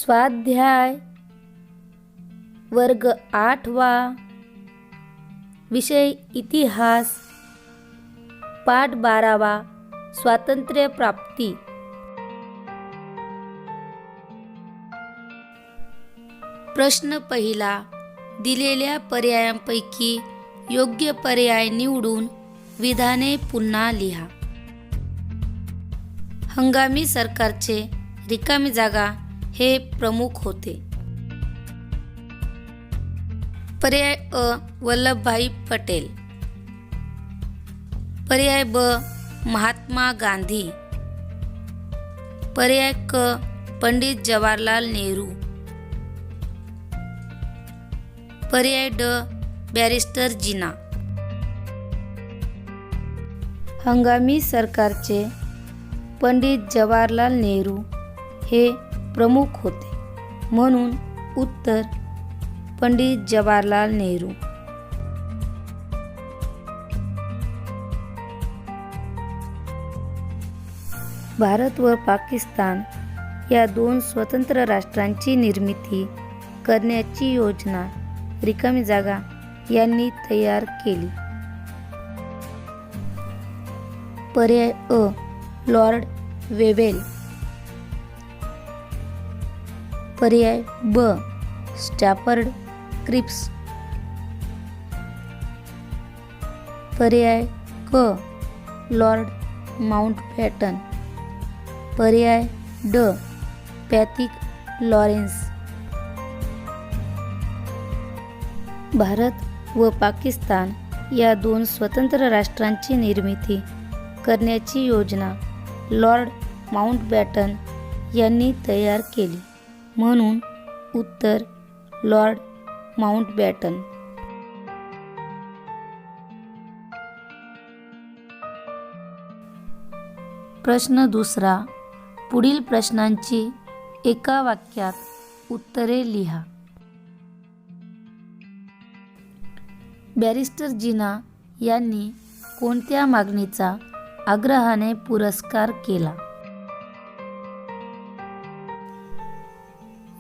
स्वाध्याय वर्ग 8वा विषय इतिहास पाठ 12वा स्वातंत्र्य प्राप्ती। प्रश्न पहिला, दिलेल्या पर्यायांपैकी योग्य पर्याय निवडून विधाने पुन्हा लिहा। हंगामी सरकारचे रिकामी जागा हे प्रमुख होते। पर्याय अ वल्लभभाई पटेल, पर्याय ब महात्मा गांधी, पर्याय क पंडित जवाहरलाल नेहरू, पर्याय ड बॅरिस्टर जिना। हंगामी सरकारचे पंडित जवाहरलाल नेहरू हे प्रमुख होते, म्हणून उत्तर पंडित जवाहरलाल नेहरू। भारत व पाकिस्तान या दोन स्वतंत्र राष्ट्रांची निर्मिती करण्याची योजना रिकामी जागा यांनी तयार केली। पर्याय अ लॉर्ड वेवेल, पर्याय ब स्टॅफर्ड क्रिप्स, पर्याय क लॉर्ड माउंटबॅटन, पर्याय ड पॅथिक लॉरेन्स। भारत व पाकिस्तान या दोन स्वतंत्र राष्ट्रांची निर्मिती करण्याची योजना लॉर्ड माउंटबॅटन यांनी तयार केली, म्हणून उत्तर लॉर्ड माउंटबॅटन। प्रश्न दुसरा, पुढील प्रश्नांची एका वाक्यात उत्तरे लिहा। बॅरिस्टर जिना यांनी कोणत्या मागणीचा आग्रहाने पुरस्कार केला?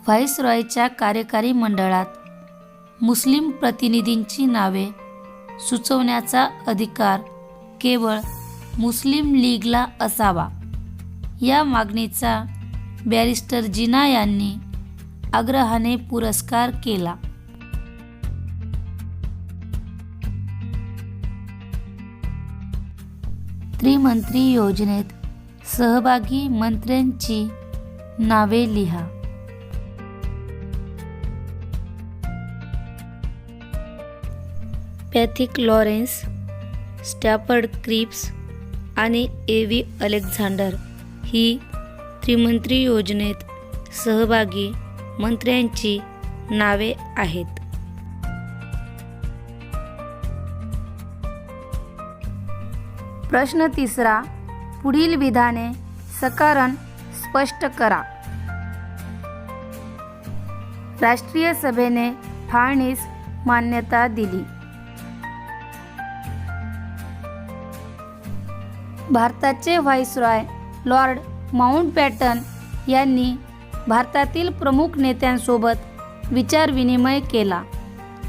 व्हाईसरॉयच्या कार्यकारी मंडळात मुस्लिम प्रतिनिधींची नावे सुचवण्याचा अधिकार केवळ मुस्लिम लीगला असावा, या मागणीचा बॅरिस्टर जिना यांनी आग्रहाने पुरस्कार केला। त्रिमंत्री योजनेत सहभागी मंत्र्यांची नावे लिहा। पॅथिक लॉरेन्स, स्टॅफर्ड क्रिप्स आणि ए.व्ही. अलेक्झांडर ही त्रिमंत्री योजनेत सहभागी मंत्र्यांची नावे आहेत। प्रश्न तिसरा, पुढील विधाने सकारण स्पष्ट करा। राष्ट्रीय सभेने फाळणीस मान्यता दिली। भारताचे व्हाईसरॉय लॉर्ड माउंटबॅटन यांनी भारतातील प्रमुख नेत्यांसोबत विचारविनिमय केला।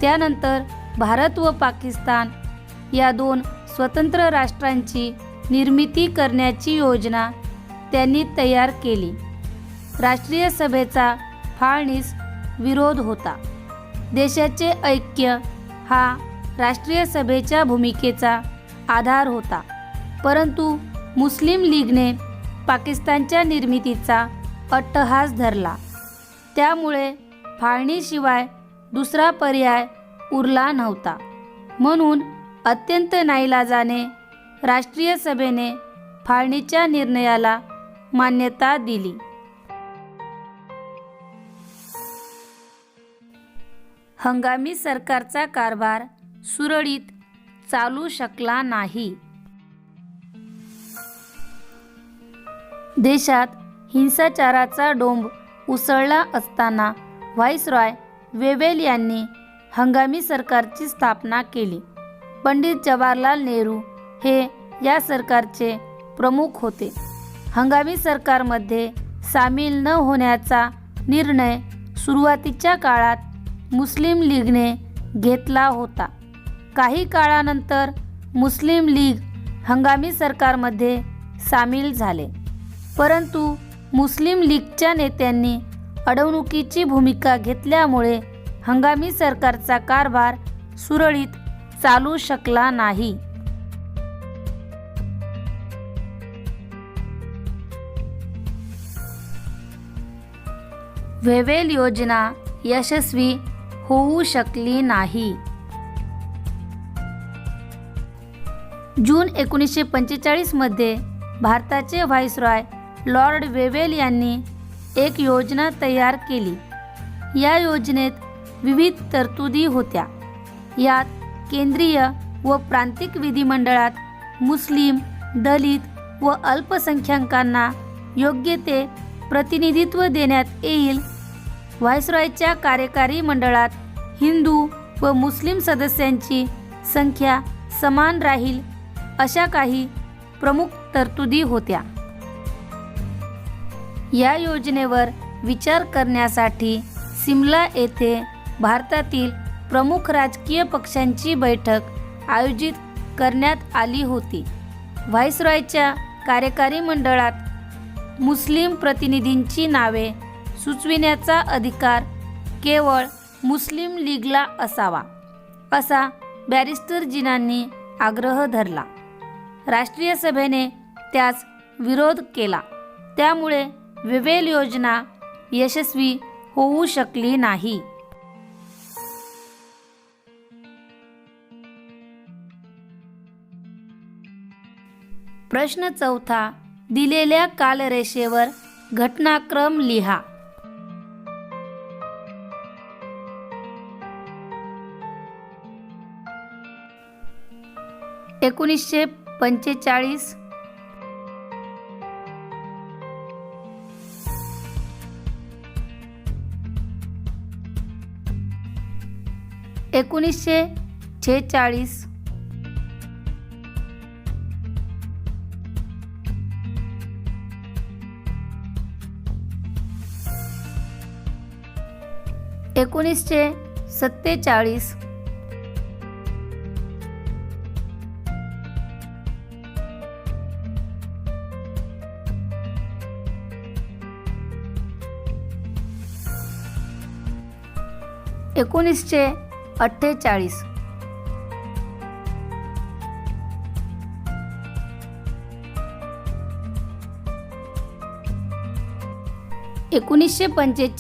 त्यानंतर भारत व पाकिस्तान या दोन स्वतंत्र राष्ट्रांची निर्मिती करण्याची योजना त्यांनी तयार केली। राष्ट्रीय सभेचा फाळणीस विरोध होता। देशाचे ऐक्य हा राष्ट्रीय सभेच्या भूमिकेचा आधार होता, परंतु मुस्लिम लीगने पाकिस्तानच्या निर्मितीचा अट्टहास धरला। त्यामुळे फाळणीशिवाय दुसरा पर्याय उरला नव्हता, म्हणून अत्यंत नाईलाजाने राष्ट्रीय सभेने फाळणीच्या निर्णयाला मान्यता दिली। हंगामी सरकारचा कारभार सुरळीत चालू शकला नाही। देशात हिंसाचाराचा डोंब उसळला असताना व्हाईसरॉय वेवेल यांनी हंगामी सरकारची स्थापना केली। पंडित जवाहरलाल नेहरू हे या सरकारचे प्रमुख होते। हंगामी सरकारमध्ये सामील न होण्याचा निर्णय सुरुवातीच्या काळात मुस्लिम लीगने घेतला होता. काही काळानंतर मुस्लिम लीग हंगामी सरकारमध्ये सामील झाले, परंतु मुस्लिम लीगच्या नेत्यांनी अडवणुकीची भूमिका घेतल्यामुळे हंगामी सरकारचा कारभार सुरळीत चालू शकला नाही. वेव्हेल योजना यशस्वी होऊ शकली नाही. जून 1945 मध्ये भारताचे व्हाईसरॉय लॉर्ड वेव्हेल यांनी एक योजना तयार केली. या योजनेत विविध तरतुदी होत्या. यात केंद्रीय व प्रांतिक विधिमंडळात मुस्लिम, दलित व अल्पसंख्याकांना योग्य ते प्रतिनिधित्व देण्यात येईल. व्हाईसरॉयच्या कार्यकारी मंडळात हिंदू व मुस्लिम सदस्यांची संख्या समान राहील अशा काही प्रमुख तरतुदी होत्या. या योजनेवर विचार करण्यासाठी सिमला येथे भारतातील प्रमुख राजकीय पक्षांची बैठक आयोजित करण्यात आली होती. व्हाईसरॉयच्या कार्यकारी मंडळात मुस्लिम प्रतिनिधींची नावे सुचविण्याचा अधिकार केवळ मुस्लिम लीगला असावा, असा बॅरिस्टर जिनांनी आग्रह धरला. राष्ट्रीय सभेने त्यास विरोध केला. त्यामुळे वेव्हेल योजना यशस्वी होऊ शकली नाही. प्रश्न 4. दिलेल्या कालरेषेवर घटनाक्रम लिहा. एकोणीसशे 45 1946 1947 1948 1945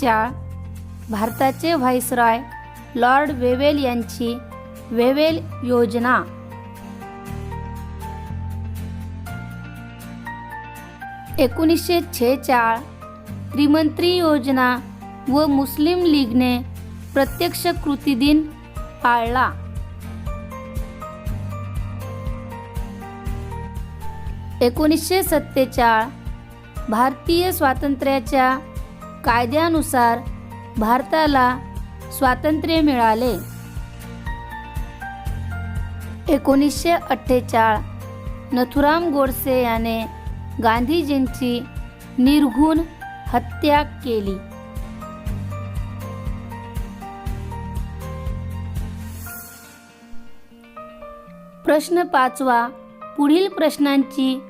भारताचे व्हाईसरॉय लॉर्ड वेव्हेल यांची वेव्हेल योजना. 1946 त्रिमंत्री योजना व मुस्लिम लीगने प्रत्यक्ष कृती दिन पाळला. 1947 भारतीय स्वातंत्र्याच्या कायद्यानुसार भारताला स्वातंत्र्य मिळाले. 1948 नथुराम गोडसे याने गांधीजींची निर्घृण हत्या केली. प्रश्न 5. पुढील प्रश्नांची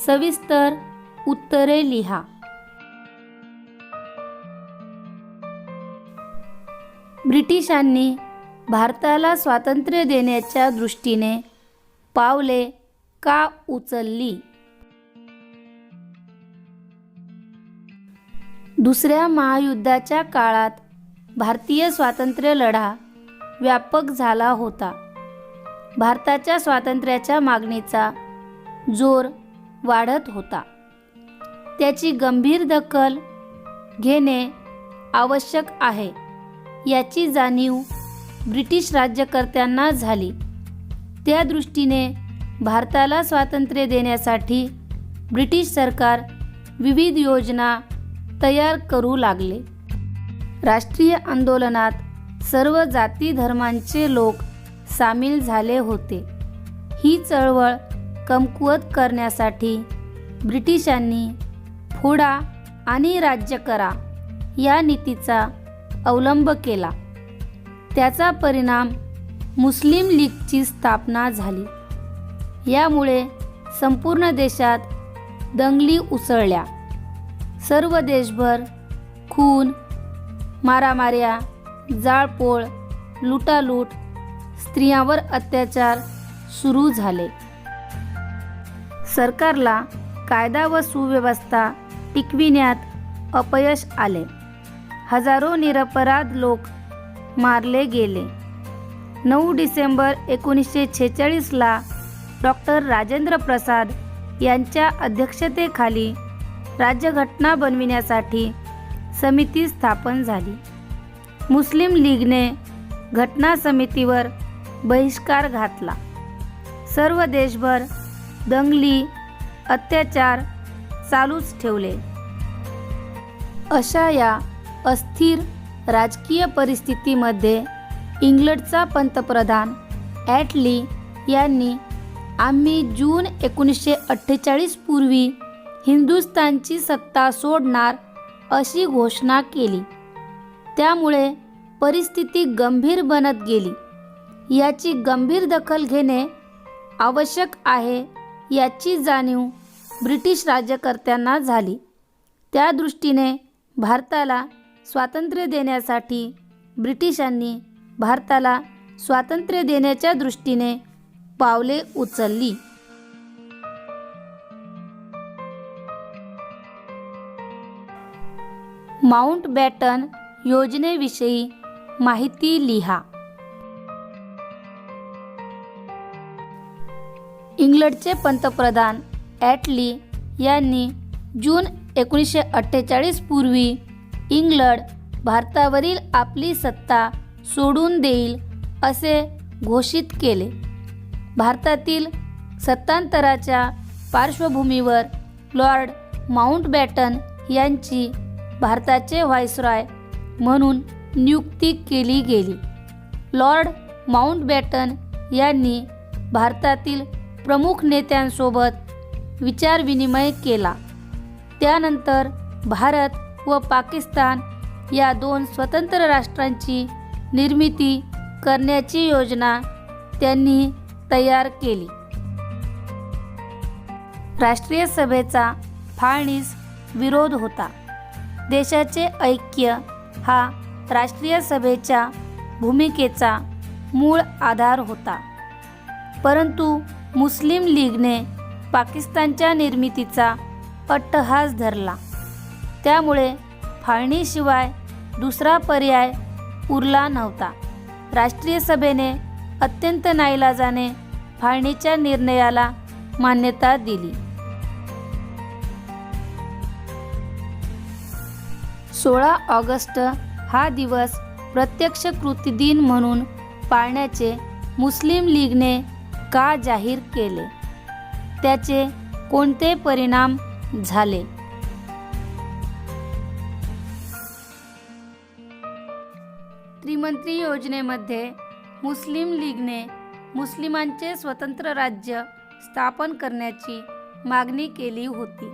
सविस्तर उत्तरे लिहा. ब्रिटिशांनी भारताला स्वातंत्र्य देण्याच्या दृष्टीने पावले का उचलली? दुसऱ्या महायुद्धाच्या काळात भारतीय स्वातंत्र्य लढा व्यापक झाला होता. भारताच्या स्वातंत्र्याच्या मागणीचा जोर वाढत होता. त्याची गंभीर दखल घेणे आवश्यक आहे याची जाणीव ब्रिटिश राज्यकर्त्यांना झाली. त्या दृष्टीने भारताला स्वातंत्र्य देण्यासाठी ब्रिटिश सरकार विविध योजना तयार करू लागले. राष्ट्रीय आंदोलनात सर्व जाती धर्मांचे लोक सामील झाले होते. ही चळवळ कमकुवत करण्यासाठी ब्रिटिशांनी फोडा आणि राज्य करा या नीतीचा अवलंब केला. त्याचा परिणाम मुस्लिम लीगची स्थापना झाली. यामुळे संपूर्ण देशात दंगली उसळल्या. सर्व देशभर खून, मारामाऱ्या, जाळपोळ, लुटालूट, स्त्रियांवर अत्याचार सुरू झाले. सरकारला कायदा व सुव्यवस्था टिकविण्यात अपयश आले. हजारो निरपराध लोक मारले गेले. 9 डिसेंबर 1946ला डॉक्टर राजेंद्र प्रसाद यांच्या अध्यक्षतेखाली राज्यघटना बनविण्यासाठी समिती स्थापन झाली. मुस्लिम लीगने घटना समितीवर बहिष्कार घातला. सर्व देशभर दंगली, अत्याचार चालूच ठेवले. अशा या अस्थिर राजकीय परिस्थितीमध्ये इंग्लंडचा पंतप्रधान ॲटली यांनी आम्ही जून 1948 पूर्वी हिंदुस्थानची सत्ता सोडणार अशी घोषणा केली. त्यामुळे परिस्थिती गंभीर बनत गेली. याची गंभीर दखल घेणे आवश्यक आहे याची जाणीव ब्रिटिश राज्यकर्त्यांना झाली. त्या दृष्टीने भारताला स्वातंत्र्य देण्यासाठी ब्रिटिशांनी भारताला स्वातंत्र्य देण्याच्या दृष्टीने पावले उचलली. माउंटबॅटन योजनेविषयी माहिती लिहा. इंग्लंडचे पंतप्रधान ॲटली यांनी जून 1948 पूर्वी इंग्लंड भारतावरील आपली सत्ता सोडून देईल असे घोषित केले. भारतातील सत्तांतराच्या पार्श्वभूमीवर लॉर्ड माउंटबॅटन यांची भारताचे व्हाईसरॉय म्हणून नियुक्ती केली गेली. लॉर्ड माउंटबॅटन यांनी भारतातील प्रमुख नेत्यांसोबत विचारविनिमय केला. त्यानंतर भारत व पाकिस्तान या 2 स्वतंत्र राष्ट्रांची निर्मिती करण्याची योजना त्यांनी तयार केली. राष्ट्रीय सभेचा फाळणीस विरोध होता. देशाचे ऐक्य हा राष्ट्रीय सभेच्या भूमिकेचा मूळ आधार होता. परंतु मुस्लिम लीगने पाकिस्तानच्या निर्मितीचा अट्टहास धरला. त्यामुळे फाळणीशिवाय दुसरा पर्याय उरला नव्हता. राष्ट्रीय सभेने अत्यंत नाईलाजाने फाळणीच्या निर्णयाला मान्यता दिली. 16 ऑगस्ट हा दिवस प्रत्यक्ष कृती दिन म्हणून पाळण्याचे मुस्लिम लीगने का जाहीर केले? त्याचे कोणते परिणाम झाले? त्रिमंत्री योजनेमध्ये मुस्लिम लीगने मुस्लिमांचे स्वतंत्र राज्य स्थापन करण्याची मागणी केली होती.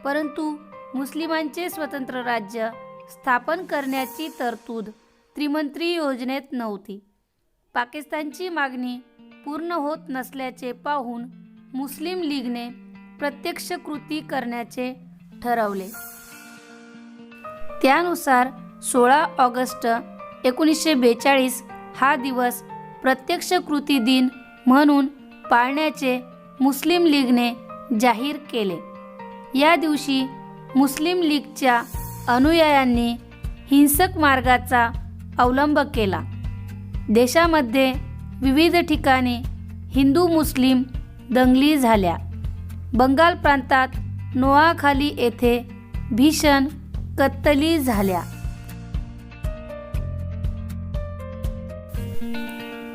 परंतु मुस्लिमांचे स्वतंत्र राज्य स्थापन करण्याची तरतूद त्रिमंत्री योजनेत नव्हती. पाकिस्तानची मागणी पूर्ण होत नसल्याचे पाहून मुस्लिम लीगने प्रत्यक्ष कृती करण्याचे ठरवले. त्यानुसार 16 ऑगस्ट 1942 हा दिवस प्रत्यक्ष कृती दिन म्हणून पाळण्याचे मुस्लिम लीगने जाहीर केले. या दिवशी मुस्लिम लीगच्या अनुयायांनी हिंसक मार्गाचा अवलंब केला. देशामध्ये विविध ठिकाणी हिंदू मुस्लिम दंगली झाल्या. बंगाल प्रांतात नोआखाली येथे भीषण कत्तली झाल्या.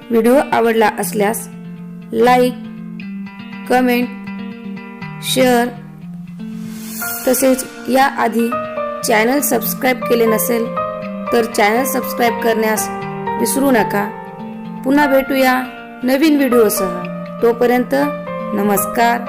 व्हिडिओ आवडला असल्यास लाईक, कमेंट, शेअर तसेच याआधी चॅनल सबस्क्राईब केले नसेल तर चॅनल सबस्क्राईब करण्यास विसरू नका. पुन्हा भेटूया नवीन व्हिडिओसह. तोपर्यंत नमस्कार.